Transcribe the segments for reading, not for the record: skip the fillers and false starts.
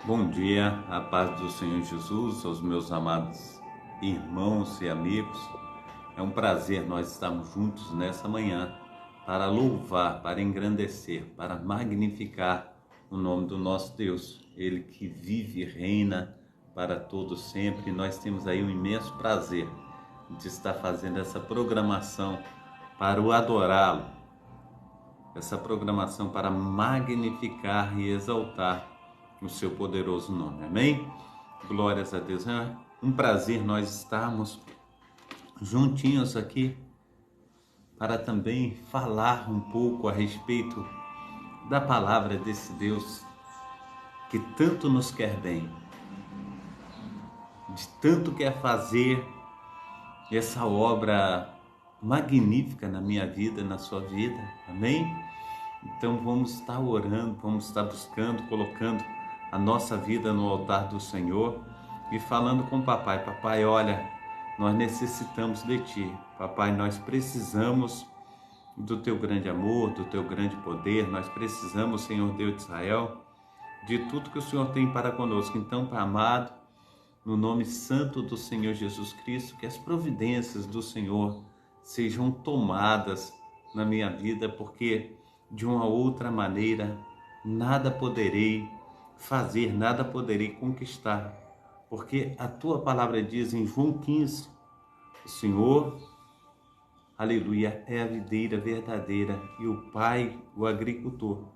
Bom dia, a paz do Senhor Jesus, aos meus amados irmãos e amigos. É um prazer nós estarmos juntos nessa manhã para louvar, para engrandecer, para magnificar o nome do nosso Deus. Ele que vive e reina para todos sempre. Nós temos aí um imenso prazer de estar fazendo essa programação para o adorá-lo, essa programação para magnificar e exaltar o seu poderoso nome, amém? Glórias a Deus. É um prazer nós estarmos juntinhos aqui para também falar um pouco a respeito da palavra desse Deus que tanto nos quer bem, de tanto quer fazer essa obra magnífica na minha vida, na sua vida, amém? Então vamos estar orando, vamos estar buscando, colocando a nossa vida no altar do Senhor e falando com o papai. Papai, olha, nós necessitamos de ti. Papai, nós precisamos do teu grande amor, do teu grande poder. Nós precisamos, Senhor Deus de Israel, de tudo que o Senhor tem para conosco. Então, Pai amado, no nome santo do Senhor Jesus Cristo, que as providências do Senhor sejam tomadas na minha vida, porque de uma outra maneira nada poderei fazer, nada poderei conquistar, porque a tua palavra diz em João 15, o Senhor, aleluia, é a videira verdadeira e o Pai o agricultor.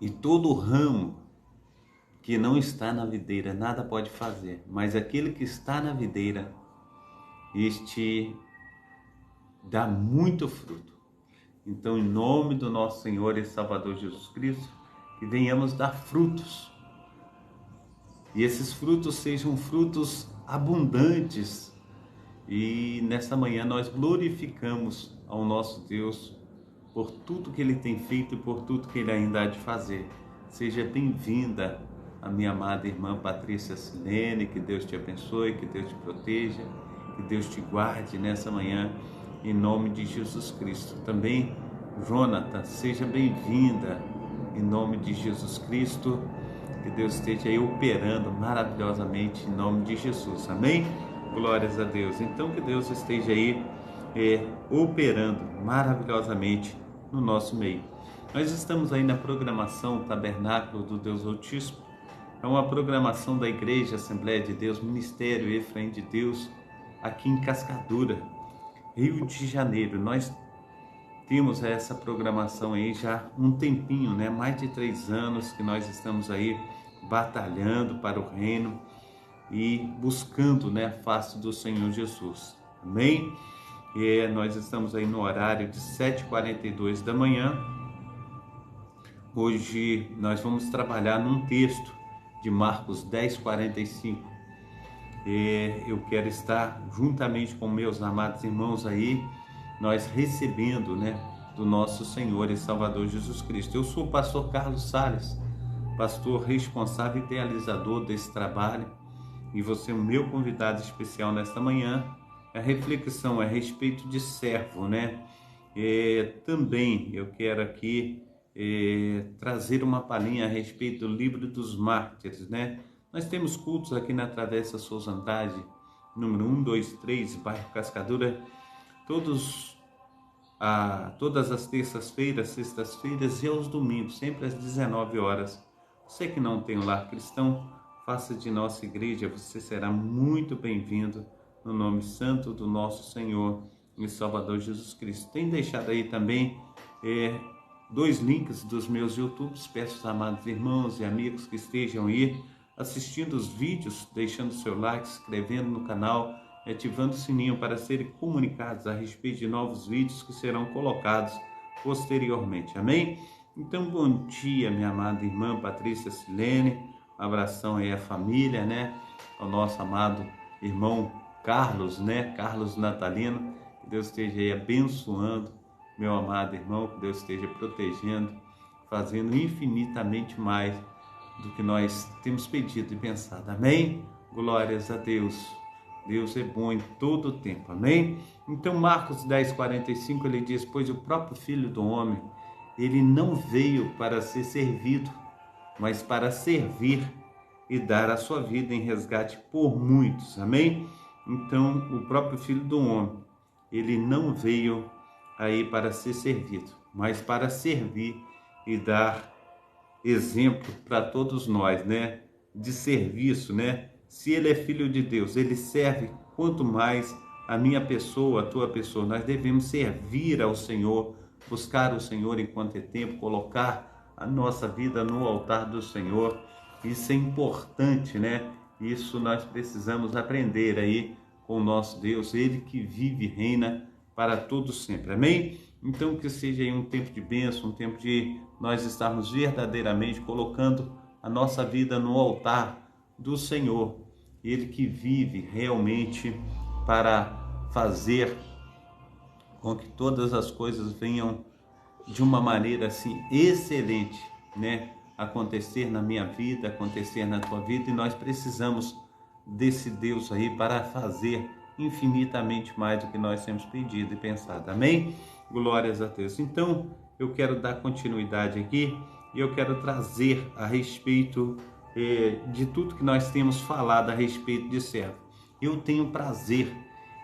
E todo ramo que não está na videira nada pode fazer, mas aquele que está na videira, este dá muito fruto. Então, em nome do nosso Senhor e Salvador Jesus Cristo, que venhamos dar frutos. E esses frutos sejam frutos abundantes. E nesta manhã nós glorificamos ao nosso Deus por tudo que Ele tem feito e por tudo que Ele ainda há de fazer. Seja bem-vinda a minha amada irmã Patrícia Silene, que Deus te abençoe, que Deus te proteja, que Deus te guarde nessa manhã, em nome de Jesus Cristo. Também, Jonathan, seja bem-vinda, em nome de Jesus Cristo, que Deus esteja aí operando maravilhosamente, em nome de Jesus, amém? Glórias a Deus. Então, que Deus esteja aí operando maravilhosamente no nosso meio. Nós estamos aí na programação Tabernáculo do Deus Altíssimo. É uma programação da Igreja Assembleia de Deus, Ministério Efraim de Deus, aqui em Cascadura, Rio de Janeiro. Nós temos essa programação aí já um tempinho, né? Mais de 3 anos que nós estamos aí batalhando para o reino e buscando, né, a face do Senhor Jesus, amém? E nós estamos aí no horário de 7h42 da manhã. Hoje nós vamos trabalhar num texto de Marcos 10:45. Eu quero estar juntamente com meus amados irmãos aí, nós recebendo, né, do nosso Senhor e Salvador Jesus Cristo. Eu sou o pastor Carlos Salles, pastor responsável e idealizador desse trabalho, e você é o meu convidado especial nesta manhã. A reflexão é a respeito de servo, né? Também eu quero aqui trazer uma palhinha a respeito do livro dos mártires, né? Nós temos cultos aqui na Travessa Souza Andrade, número 123, bairro Cascadura, todas as terças-feiras, sextas-feiras e aos domingos, sempre às 19 horas. Você que não tem um lar cristão, faça de nossa igreja, você será muito bem-vindo no nome santo do nosso Senhor e Salvador Jesus Cristo. Tem deixado aí também 2 links dos meus YouTubes. Peço aos amados irmãos e amigos que estejam aí assistindo os vídeos, deixando seu like, se inscrevendo no canal, ativando o sininho para serem comunicados a respeito de novos vídeos que serão colocados posteriormente, amém? Então, bom dia, minha amada irmã Patrícia Silene, um abração aí à família, né? Ao nosso amado irmão Carlos, né? Carlos Natalino, que Deus esteja aí abençoando, meu amado irmão, que Deus esteja protegendo, fazendo infinitamente mais do que nós temos pedido e pensado, amém? Glórias a Deus. Deus é bom em todo o tempo, amém? Então Marcos 10:45 ele diz, pois o próprio Filho do Homem, ele não veio para ser servido, mas para servir e dar a sua vida em resgate por muitos. Amém? Então, o próprio Filho do Homem, ele não veio aí para ser servido, mas para servir e dar exemplo para todos nós, né? De serviço, né? Se ele é filho de Deus, ele serve, quanto mais a minha pessoa, a tua pessoa. Nós devemos servir ao Senhor, buscar o Senhor enquanto é tempo, colocar a nossa vida no altar do Senhor. Isso é importante, né? Isso nós precisamos aprender aí com o nosso Deus, ele que vive e reina para todos sempre. Amém? Então que seja aí um tempo de bênção, um tempo de nós estarmos verdadeiramente colocando a nossa vida no altar do Senhor. Ele que vive realmente para fazer com que todas as coisas venham de uma maneira assim excelente, né? Acontecer na minha vida, acontecer na tua vida, e nós precisamos desse Deus aí para fazer infinitamente mais do que nós temos pedido e pensado. Amém? Glórias a Deus. Então, eu quero dar continuidade aqui e eu quero trazer a respeito de tudo que nós temos falado a respeito de servo. Eu tenho prazer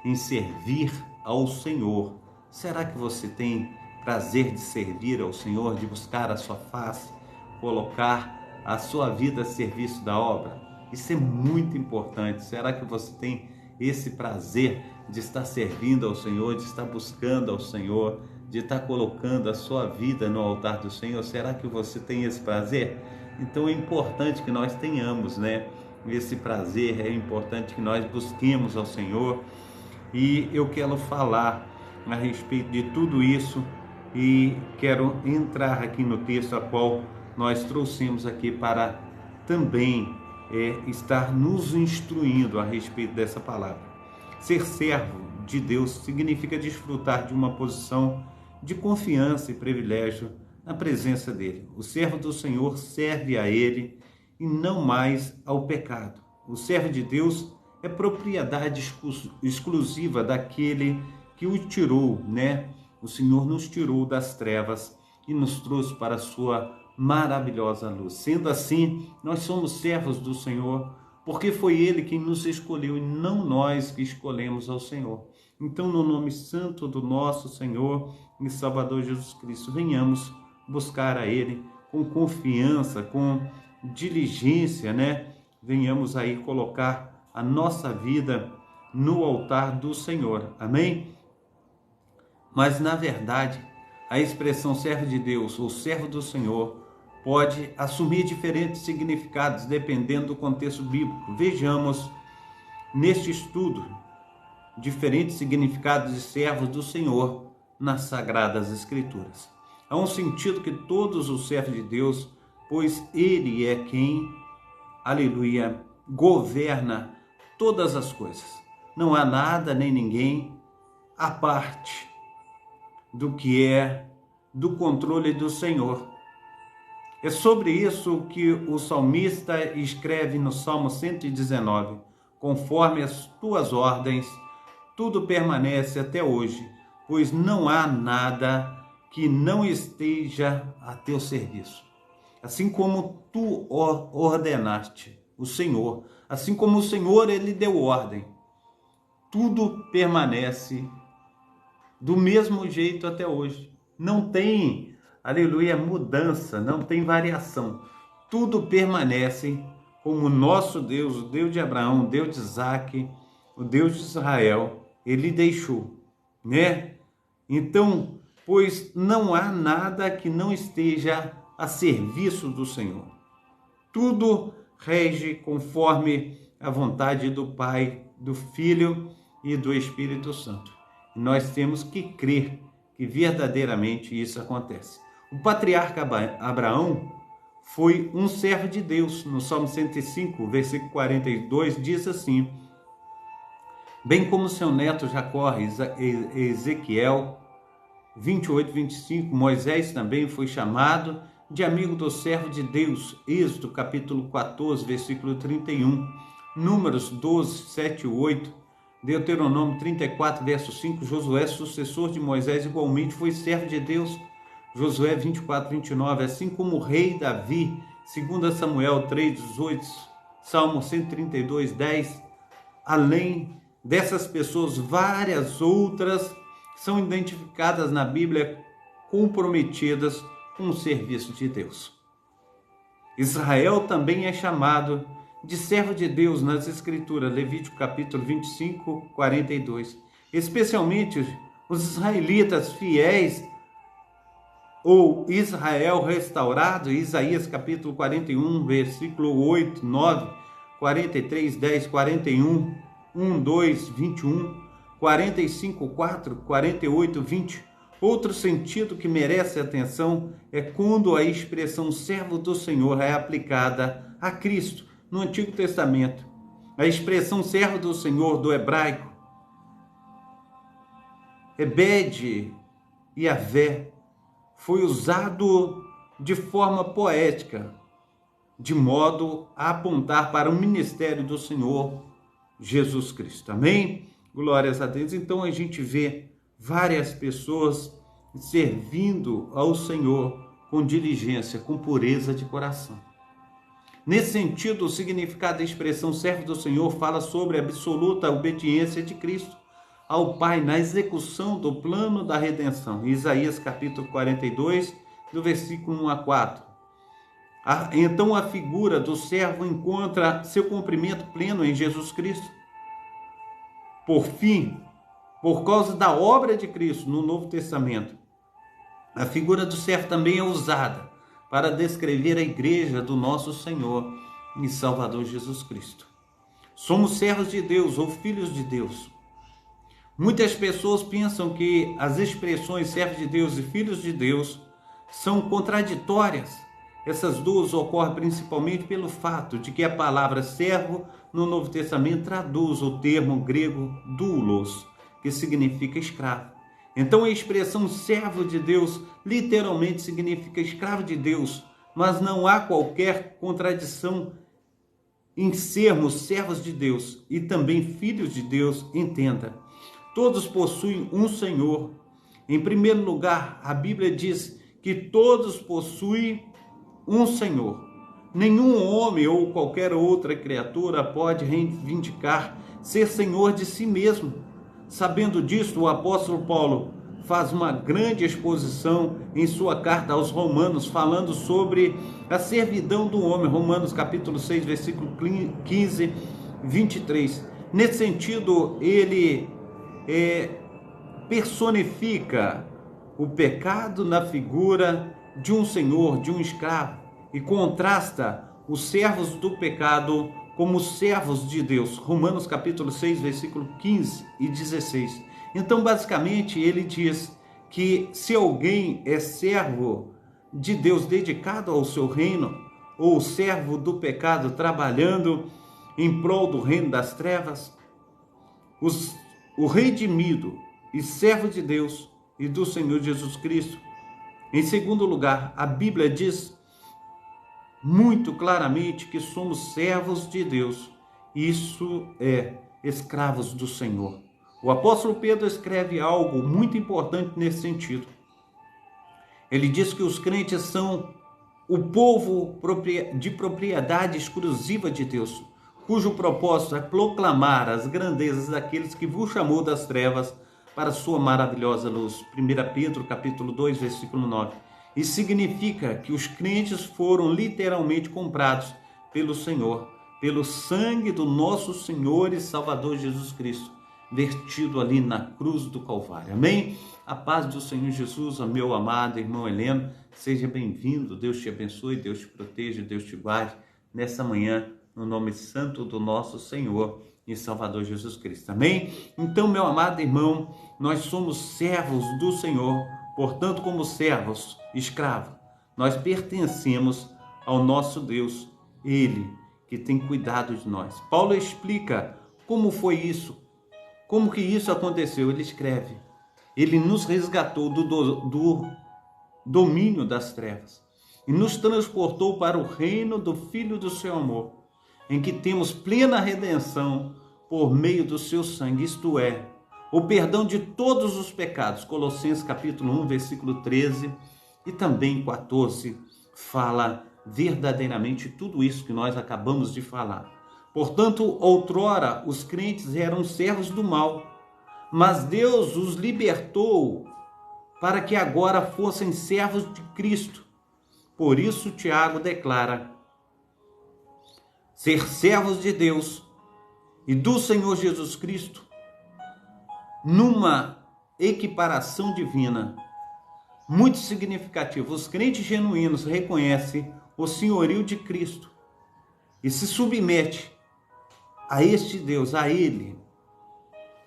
em servir ao Senhor. Será que você tem prazer de servir ao Senhor, de buscar a sua face, colocar a sua vida a serviço da obra? Isso é muito importante. Será que você tem esse prazer de estar servindo ao Senhor, de estar buscando ao Senhor, de estar colocando a sua vida no altar do Senhor? Será que você tem esse prazer? Então é importante que nós tenhamos, né, esse prazer, é importante que nós busquemos ao Senhor. E eu quero falar a respeito de tudo isso e quero entrar aqui no texto a qual nós trouxemos aqui para também estar nos instruindo a respeito dessa palavra. Ser servo de Deus significa desfrutar de uma posição de confiança e privilégio na presença dele. O servo do Senhor serve a ele e não mais ao pecado. O servo de Deus é propriedade exclusiva daquele que o tirou, né? O Senhor nos tirou das trevas e nos trouxe para a sua maravilhosa luz. Sendo assim, nós somos servos do Senhor, porque foi Ele quem nos escolheu e não nós que escolhemos ao Senhor. Então, no nome santo do nosso Senhor e Salvador Jesus Cristo, venhamos buscar a Ele com confiança, com diligência, né? Venhamos aí colocar a nossa vida no altar do Senhor. Amém? Mas, na verdade, a expressão servo de Deus ou servo do Senhor pode assumir diferentes significados dependendo do contexto bíblico. Vejamos neste estudo diferentes significados de servos do Senhor nas Sagradas Escrituras. Há um sentido que todos os servos de Deus, pois Ele é quem, aleluia, governa todas as coisas. Não há nada nem ninguém à parte do que é do controle do Senhor. É sobre isso que o salmista escreve no Salmo 119: conforme as tuas ordens, tudo permanece até hoje, pois não há nada que não esteja a teu serviço. Assim como tu ordenaste, o Senhor, assim como o Senhor, ele deu ordem, tudo permanece do mesmo jeito até hoje. Não tem, aleluia, mudança, não tem variação. Tudo permanece como o nosso Deus, o Deus de Abraão, o Deus de Isaac, o Deus de Israel, ele deixou, né? Então, pois não há nada que não esteja a serviço do Senhor. Tudo rege conforme a vontade do Pai, do Filho e do Espírito Santo. E nós temos que crer que verdadeiramente isso acontece. O patriarca Abraão foi um servo de Deus. No Salmo 105, versículo 42, diz assim: bem como seu neto Jacó, Ezequiel 28, 25, Moisés também foi chamado de amigo do servo de Deus. Êxodo capítulo 14, versículo 31, Números 12, 7 e 8, Deuteronômio 34, verso 5, Josué, sucessor de Moisés, igualmente foi servo de Deus. Josué 24, 29, assim como o rei Davi 2 Samuel 3:18, Salmo 132:10. Além dessas pessoas, várias outras são identificadas na Bíblia comprometidas com o serviço de Deus. Israel também é chamado de servo de Deus nas Escrituras, Levítico capítulo 25, 42. Especialmente os israelitas fiéis ou Israel restaurado, Isaías capítulo 41, versículo 8, 9, 43, 10, 41, 1, 2, 21, 45, 4, 48, 20. Outro sentido que merece atenção é quando a expressão servo do Senhor é aplicada a Cristo no Antigo Testamento. A expressão servo do Senhor do hebraico, Ebed Yavé, foi usado de forma poética, de modo a apontar para o ministério do Senhor Jesus Cristo. Amém? Glórias a Deus. Então a gente vê várias pessoas servindo ao Senhor com diligência, com pureza de coração. Nesse sentido, o significado da expressão servo do Senhor fala sobre a absoluta obediência de Cristo ao Pai na execução do plano da redenção. Isaías capítulo 42, do versículo 1 a 4. Então a figura do servo encontra seu cumprimento pleno em Jesus Cristo. Por fim, por causa da obra de Cristo no Novo Testamento, a figura do servo também é usada para descrever a igreja do nosso Senhor e Salvador Jesus Cristo. Somos servos de Deus ou filhos de Deus. Muitas pessoas pensam que as expressões servos de Deus e filhos de Deus são contraditórias. Essas duas ocorrem principalmente pelo fato de que a palavra servo no Novo Testamento traduz o termo grego doulos, que significa escravo. Então a expressão servo de Deus literalmente significa escravo de Deus, mas não há qualquer contradição em sermos servos de Deus e também filhos de Deus. Entenda, todos possuem um Senhor. Em primeiro lugar, a Bíblia diz que todos possuem um Senhor. Nenhum homem ou qualquer outra criatura pode reivindicar ser senhor de si mesmo. Sabendo disso, o apóstolo Paulo faz uma grande exposição em sua carta aos Romanos, falando sobre a servidão do homem. Romanos capítulo 6, versículo 15, 23. Nesse sentido, ele personifica o pecado na figura de um senhor, de um escravo, e contrasta os servos do pecado como servos de Deus. Romanos capítulo 6, versículo 15 e 16. Então, basicamente, ele diz que se alguém é servo de Deus dedicado ao seu reino, ou servo do pecado trabalhando em prol do reino das trevas, o redimido e servo de Deus e do Senhor Jesus Cristo. Em segundo lugar, a Bíblia diz muito claramente que somos servos de Deus. Isso é escravos do Senhor. O apóstolo Pedro escreve algo muito importante nesse sentido. Ele diz que os crentes são o povo de propriedade exclusiva de Deus, cujo propósito é proclamar as grandezas daqueles que vos chamou das trevas para a sua maravilhosa luz. 1 Pedro capítulo 2, versículo 9. Isso significa que os crentes foram literalmente comprados pelo Senhor, pelo sangue do nosso Senhor e Salvador Jesus Cristo, vertido ali na cruz do Calvário. Amém? A paz do Senhor Jesus, meu amado irmão Heleno, seja bem-vindo. Deus te abençoe, Deus te proteja, Deus te guarde nessa manhã, no nome santo do nosso Senhor e Salvador Jesus Cristo. Amém? Então, meu amado irmão, nós somos servos do Senhor. Portanto, como servos, escravos, nós pertencemos ao nosso Deus, Ele que tem cuidado de nós. Paulo explica como foi isso, como que isso aconteceu. Ele escreve: Ele nos resgatou do domínio das trevas e nos transportou para o reino do Filho do seu amor, em que temos plena redenção por meio do seu sangue, isto é, o perdão de todos os pecados. Colossenses capítulo 1, versículo 13 e também 14 fala verdadeiramente tudo isso que nós acabamos de falar. Portanto, outrora os crentes eram servos do mal, mas Deus os libertou para que agora fossem servos de Cristo. Por isso Tiago declara: ser servos de Deus e do Senhor Jesus Cristo numa equiparação divina muito significativa. Os crentes genuínos reconhecem o senhorio de Cristo e se submete a este Deus, a Ele.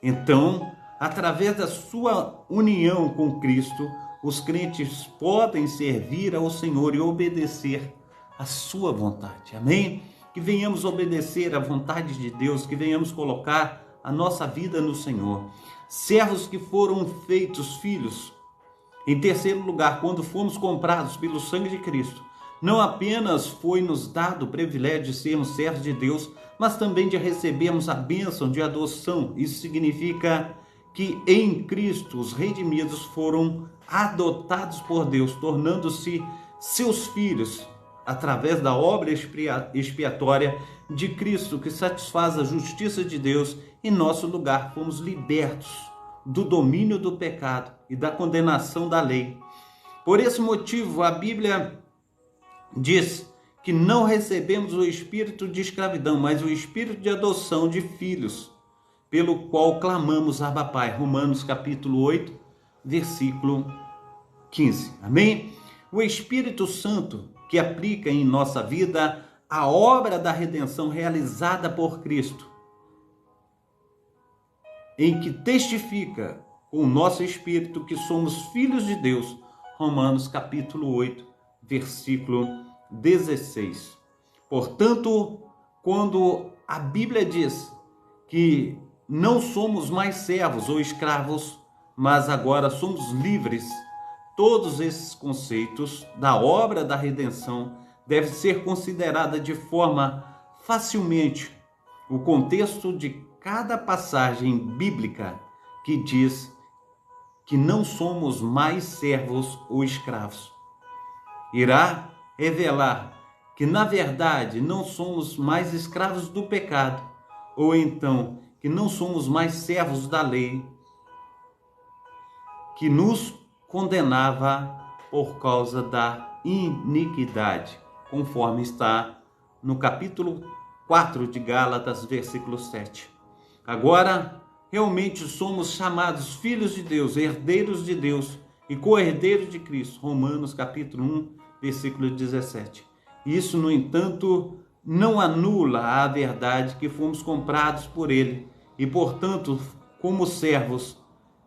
Então, através da sua união com Cristo, os crentes podem servir ao Senhor e obedecer a sua vontade. Amém? Que venhamos obedecer à vontade de Deus, que venhamos colocar a nossa vida no Senhor. Servos que foram feitos filhos. Em terceiro lugar, quando fomos comprados pelo sangue de Cristo, não apenas foi nos dado o privilégio de sermos servos de Deus, mas também de recebermos a bênção de adoção. Isso significa que em Cristo os redimidos foram adotados por Deus, tornando-se seus filhos, através da obra expiatória de Cristo, que satisfaz a justiça de Deus. Em nosso lugar, fomos libertos do domínio do pecado e da condenação da lei. Por esse motivo, a Bíblia diz que não recebemos o espírito de escravidão, mas o espírito de adoção de filhos, pelo qual clamamos Abba Pai. Romanos capítulo 8, versículo 15. Amém? O Espírito Santo que aplica em nossa vida a obra da redenção realizada por Cristo, em que testifica com o nosso espírito que somos filhos de Deus. Romanos capítulo 8, versículo 16. Portanto, quando a Bíblia diz que não somos mais servos ou escravos, mas agora somos livres, todos esses conceitos da obra da redenção devem ser considerados de forma facilmente o contexto de cada passagem bíblica que diz que não somos mais servos ou escravos. Irá revelar que, na verdade, não somos mais escravos do pecado, ou então que não somos mais servos da lei, que nos condenava por causa da iniquidade, conforme está no capítulo 4 de Gálatas, versículo 7. Agora, realmente somos chamados filhos de Deus, herdeiros de Deus e co-herdeiros de Cristo. Romanos capítulo 1, versículo 17. Isso, no entanto, não anula a verdade que fomos comprados por Ele e, portanto, como servos,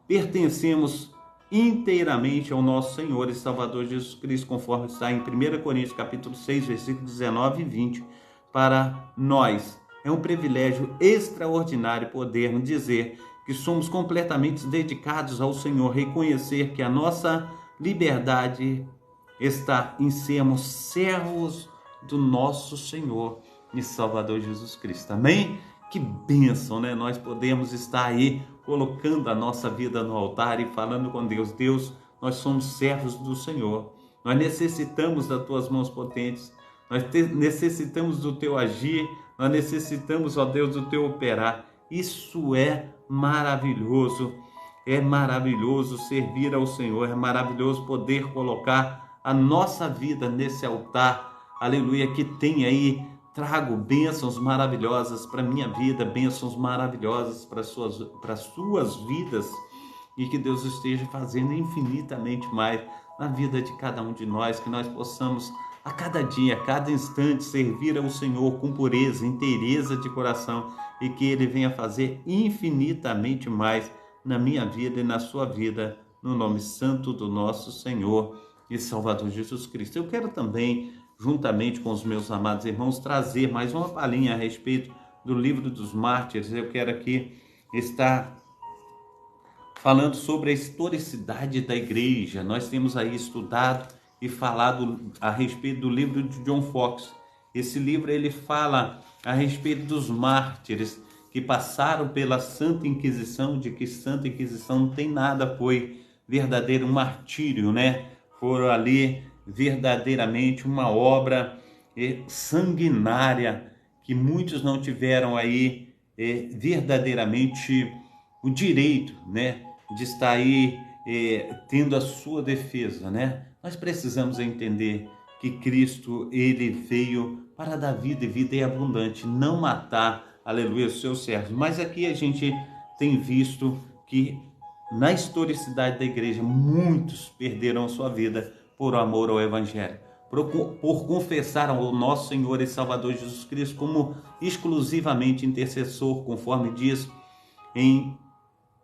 pertencemos inteiramente ao nosso Senhor e Salvador Jesus Cristo, conforme está em 1 Coríntios capítulo 6, versículos 19 e 20. Para nós é um privilégio extraordinário podermos dizer que somos completamente dedicados ao Senhor, reconhecer que a nossa liberdade está em sermos servos do nosso Senhor e Salvador Jesus Cristo. Amém? Que bênção, né? Nós podemos estar aí colocando a nossa vida no altar e falando com Deus. Deus, nós somos servos do Senhor. Nós necessitamos das tuas mãos potentes. Nós necessitamos do teu agir. Nós necessitamos, ó Deus, do teu operar. Isso é maravilhoso. É maravilhoso servir ao Senhor. É maravilhoso poder colocar a nossa vida nesse altar. Aleluia, que tem aí, trago bênçãos maravilhosas para a minha vida, bênçãos maravilhosas para as suas vidas, e que Deus esteja fazendo infinitamente mais na vida de cada um de nós, que nós possamos a cada dia, a cada instante servir ao Senhor com pureza, inteireza de coração, e que Ele venha fazer infinitamente mais na minha vida e na sua vida, no nome santo do nosso Senhor e Salvador Jesus Cristo. Eu quero também, juntamente com os meus amados irmãos, trazer mais uma palhinha a respeito do livro dos mártires. Eu quero aqui estar falando sobre a historicidade da igreja. Nós temos aí estudado e falado a respeito do livro de John Foxe. Esse livro ele fala a respeito dos mártires que passaram pela Santa Inquisição, de que Santa Inquisição não tem nada, foi verdadeiro martírio, né? Foram ali verdadeiramente uma obra sanguinária, que muitos não tiveram aí verdadeiramente o direito, né, de estar aí tendo a sua defesa, né? Nós precisamos entender que Cristo, ele veio para dar vida e vida é abundante, não matar, aleluia, os seus servos. Mas aqui a gente tem visto que na historicidade da igreja, muitos perderam a sua vida por amor ao Evangelho, por confessar ao nosso Senhor e Salvador Jesus Cristo como exclusivamente intercessor, conforme diz em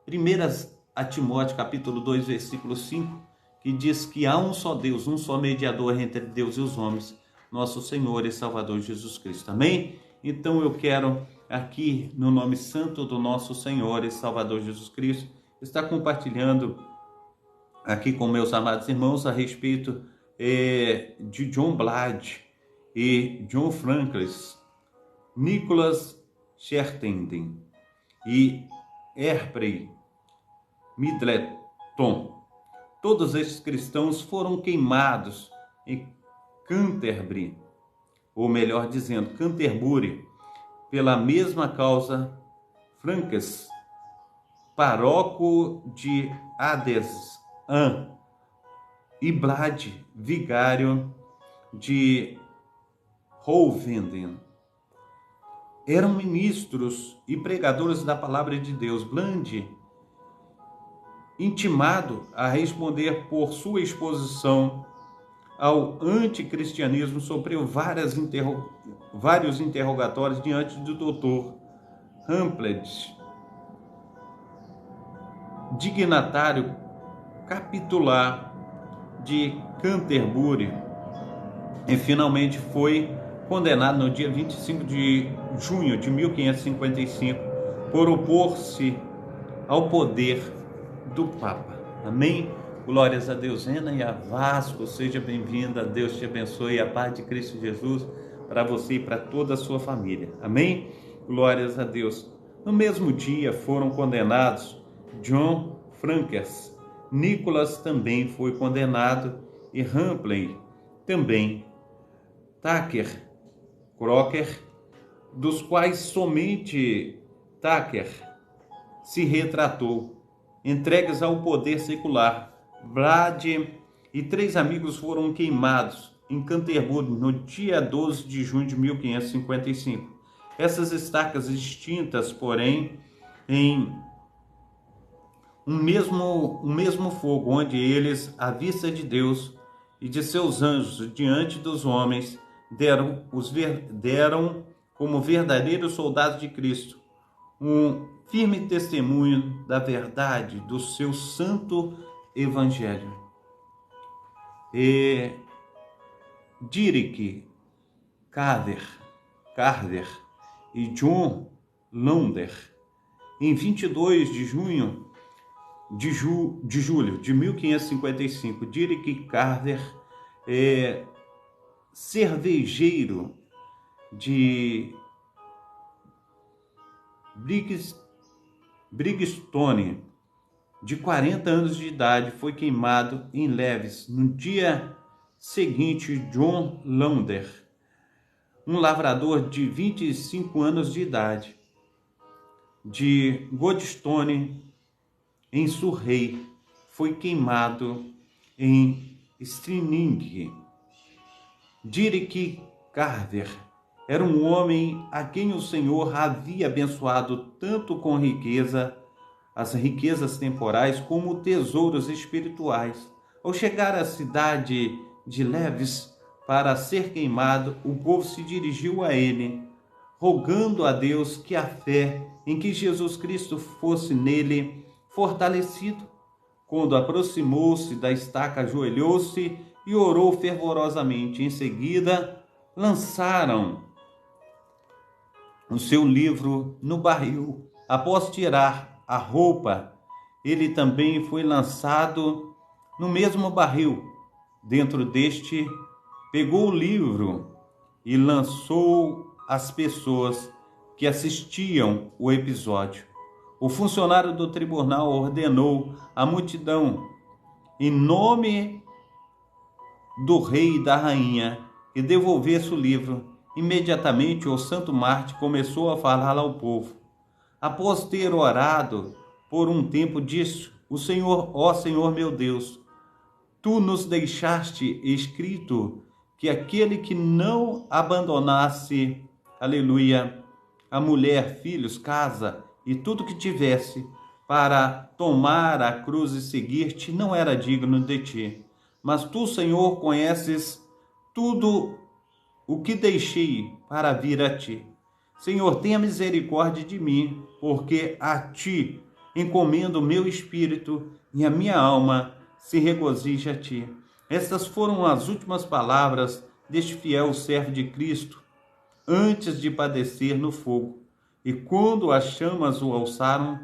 1 Timóteo capítulo 2, versículo 5, que diz que há um só Deus, um só mediador entre Deus e os homens, nosso Senhor e Salvador Jesus Cristo. Amém? Então eu quero aqui, no nome santo do nosso Senhor e Salvador Jesus Cristo, estar compartilhando aqui com meus amados irmãos a respeito de John Blade e John Franklin, Nicholas Chertenden e Herprey Middleton. Todos estes cristãos foram queimados em Canterbury, ou melhor dizendo, Canterbury, pela mesma causa. Francis, pároco de Adeshan, e Blade, vigário de Hovenden, eram ministros e pregadores da palavra de Deus. Blade, intimado a responder por sua exposição ao anticristianismo, sofreu vários interrogatórios diante do Dr. Humpled, dignatário capitular de Canterbury, e finalmente foi condenado no dia 25 de junho de 1555 por opor-se ao poder do Papa. Amém? Glórias a Deus. Rena e a Vasco, seja bem-vinda. Deus te abençoe. A paz de Cristo Jesus para você e para toda a sua família. Amém? Glórias a Deus. No mesmo dia foram condenados John Francis, Nicholas também foi condenado e Humpley também. Tucker, Crocker, dos quais somente Tucker se retratou, entregues ao poder secular. Blade e 3 amigos foram queimados em Canterbury no dia 12 de junho de 1555. Essas estacas extintas, porém, em um mesmo fogo, onde eles, à vista de Deus e de seus anjos diante dos homens, deram como verdadeiros soldados de Cristo um firme testemunho da verdade do seu santo evangelho. Derek Carver e John Launder, em 22 de julho de 1555, Derek Carver, cervejeiro de Brigstone, de 40 anos de idade, foi queimado em Leves. No dia seguinte, John Launder, um lavrador de 25 anos de idade, de Godstone, em Surrey, foi queimado em Stirling. Derek Carver era um homem a quem o Senhor havia abençoado tanto com as riquezas temporais, como tesouros espirituais. Ao chegar à cidade de Leves para ser queimado, o povo se dirigiu a ele, rogando a Deus que a fé em que Jesus Cristo fosse nele fortalecido. Quando aproximou-se da estaca, ajoelhou-se e orou fervorosamente. Em seguida, lançaram o seu livro no barril. Após tirar a roupa, ele também foi lançado no mesmo barril. Dentro deste, pegou o livro e lançou as pessoas que assistiam o episódio. O funcionário do tribunal ordenou à multidão, em nome do rei e da rainha e devolvesse o livro. Imediatamente o santo Marte começou a falar ao povo. Após ter orado por um tempo, disse: O Senhor, ó Senhor meu Deus, tu nos deixaste escrito que aquele que não abandonasse, aleluia, a mulher, filhos, casa e tudo que tivesse, para tomar a cruz e seguir-te, não era digno de ti. Mas tu, Senhor, conheces tudo o que deixei para vir a ti. Senhor, tenha misericórdia de mim, porque a ti encomendo o meu espírito e a minha alma se regozija a ti. Estas foram as últimas palavras deste fiel servo de Cristo, antes de padecer no fogo. E quando as chamas o alçaram,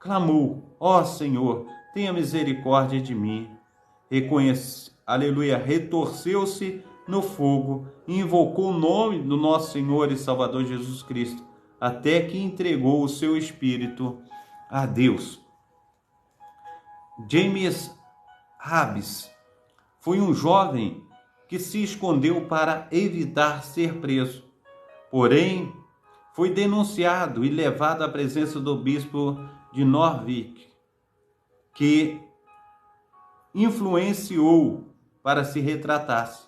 clamou: ó Senhor, tenha misericórdia de mim. Aleluia, retorceu-se no fogo e invocou o nome do nosso Senhor e Salvador Jesus Cristo, até que entregou o seu espírito a Deus. James Rabis foi um jovem que se escondeu para evitar ser preso. Porém, foi denunciado e levado à presença do bispo de Norwich, que influenciou para se retratasse,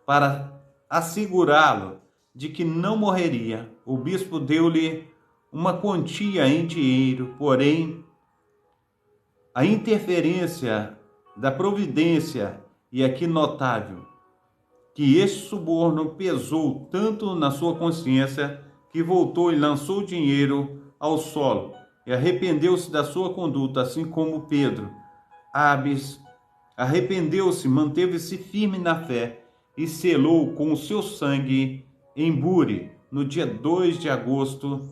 para assegurá-lo de que não morreria. O bispo deu-lhe uma quantia em dinheiro, porém, a interferência da providência, e aqui notável, que este suborno pesou tanto na sua consciência que voltou e lançou o dinheiro ao solo e arrependeu-se da sua conduta, assim como Pedro. Rabis arrependeu-se, manteve-se firme na fé e selou com o seu sangue em Bure, no dia 2 de agosto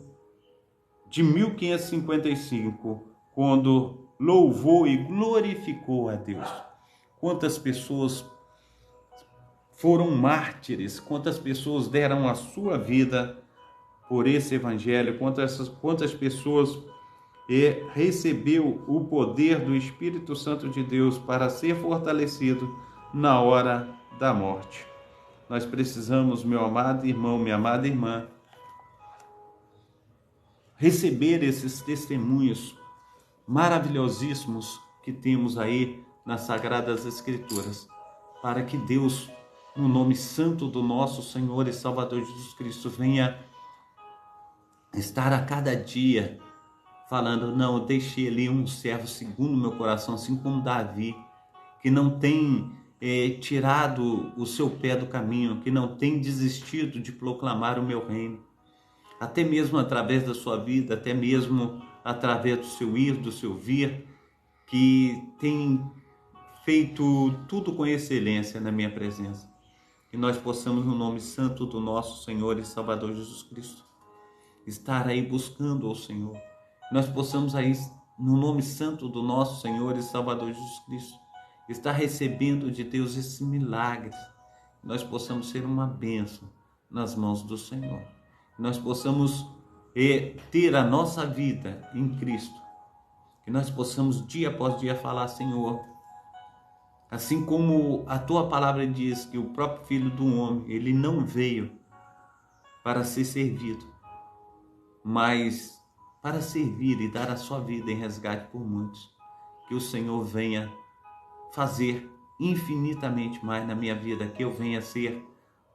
de 1555, quando louvou e glorificou a Deus. Quantas pessoas foram mártires, quantas pessoas deram a sua vida por esse evangelho, quantas pessoas recebeu o poder do Espírito Santo de Deus para ser fortalecido na hora da morte. Nós precisamos, meu amado irmão, minha amada irmã, receber esses testemunhos maravilhosíssimos que temos aí nas Sagradas Escrituras, para que Deus, no nome santo do nosso Senhor e Salvador Jesus Cristo, venha estar a cada dia falando: não, eu deixei ali um servo segundo o meu coração, assim como Davi, que não tem tirado o seu pé do caminho, que não tem desistido de proclamar o meu reino, até mesmo através da sua vida, até mesmo através do seu ir, do seu vir, que tem feito tudo com excelência na minha presença. Que nós possamos, no nome santo do nosso Senhor e Salvador Jesus Cristo, estar aí buscando ao Senhor. Nós possamos aí, no nome santo do nosso Senhor e Salvador Jesus Cristo, estar recebendo de Deus esses milagres. Nós possamos ser uma bênção nas mãos do Senhor. Nós possamos ter a nossa vida em Cristo. Que nós possamos dia após dia falar: Senhor, assim como a tua palavra diz que o próprio Filho do Homem, ele não veio para ser servido, mas para servir e dar a sua vida em resgate por muitos. Que o Senhor venha fazer infinitamente mais na minha vida, que eu venha ser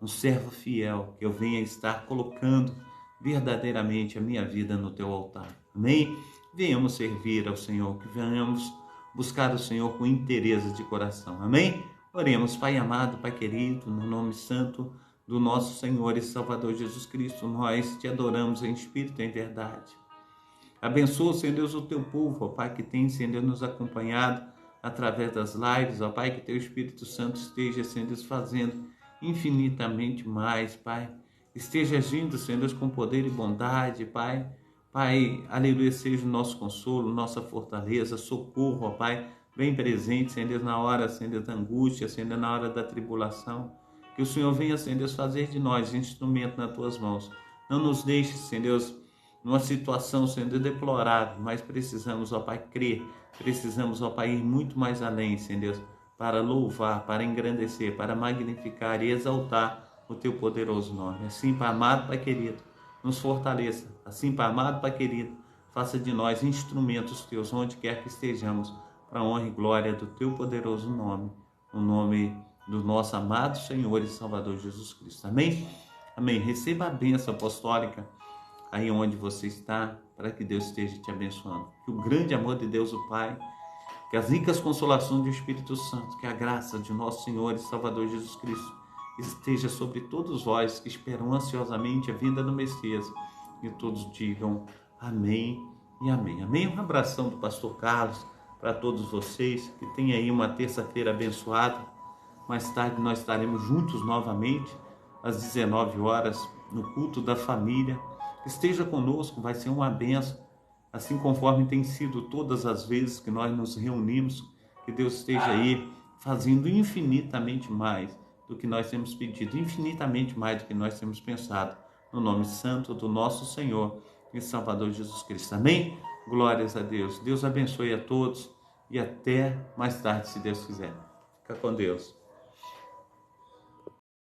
um servo fiel, que eu venha estar colocando verdadeiramente a minha vida no teu altar. Amém? Venhamos servir ao Senhor, que venhamos buscar o Senhor com interesse de coração. Amém? Oremos. Pai amado, Pai querido, no nome santo do nosso Senhor e Salvador Jesus Cristo, nós te adoramos em espírito e em verdade. Abençoa, Senhor Deus, o teu povo, ó Pai, que tem, Senhor Deus, nos acompanhado através das lives, ó Pai, que teu Espírito Santo esteja, Senhor Deus, fazendo infinitamente mais, Pai. Esteja agindo, Senhor Deus, com poder e bondade, Pai. Pai, aleluia, seja o nosso consolo, nossa fortaleza, socorro, ó Pai. Vem presente, Senhor Deus, na hora, Senhor Deus, da angústia, Senhor Deus, na hora da tribulação. Que o Senhor venha, Senhor Deus, fazer de nós instrumento nas tuas mãos. Não nos deixe, Senhor Deus, numa situação, Senhor Deus, deplorável, mas precisamos, ó Pai, crer. Precisamos, ó Pai, ir muito mais além, Senhor Deus, para louvar, para engrandecer, para magnificar e exaltar o teu poderoso nome. Assim, Pai amado, Pai querido, nos fortaleça. Assim, Pai amado, Pai querido, faça de nós instrumentos teus, onde quer que estejamos, para a honra e glória do teu poderoso nome, no nome do nosso amado Senhor e Salvador Jesus Cristo. Amém? Amém. Receba a bênção apostólica aí onde você está, para que Deus esteja te abençoando. Que o grande amor de Deus, o Pai, que as ricas consolações do Espírito Santo, que a graça de nosso Senhor e Salvador Jesus Cristo esteja sobre todos vós que esperam ansiosamente a vinda do Messias. E todos digam amém e amém. Amém. Um abração do pastor Carlos para todos vocês. Que tenham aí uma terça-feira abençoada. Mais tarde nós estaremos juntos novamente, às 19 horas, no culto da família. Esteja conosco, vai ser uma bênção, assim conforme tem sido todas as vezes que nós nos reunimos. Que Deus esteja aí fazendo infinitamente mais do que nós temos pedido, infinitamente mais do que nós temos pensado, no nome santo do nosso Senhor e Salvador Jesus Cristo. Amém? Glórias a Deus. Deus abençoe a todos e até mais tarde, se Deus quiser. Fica com Deus.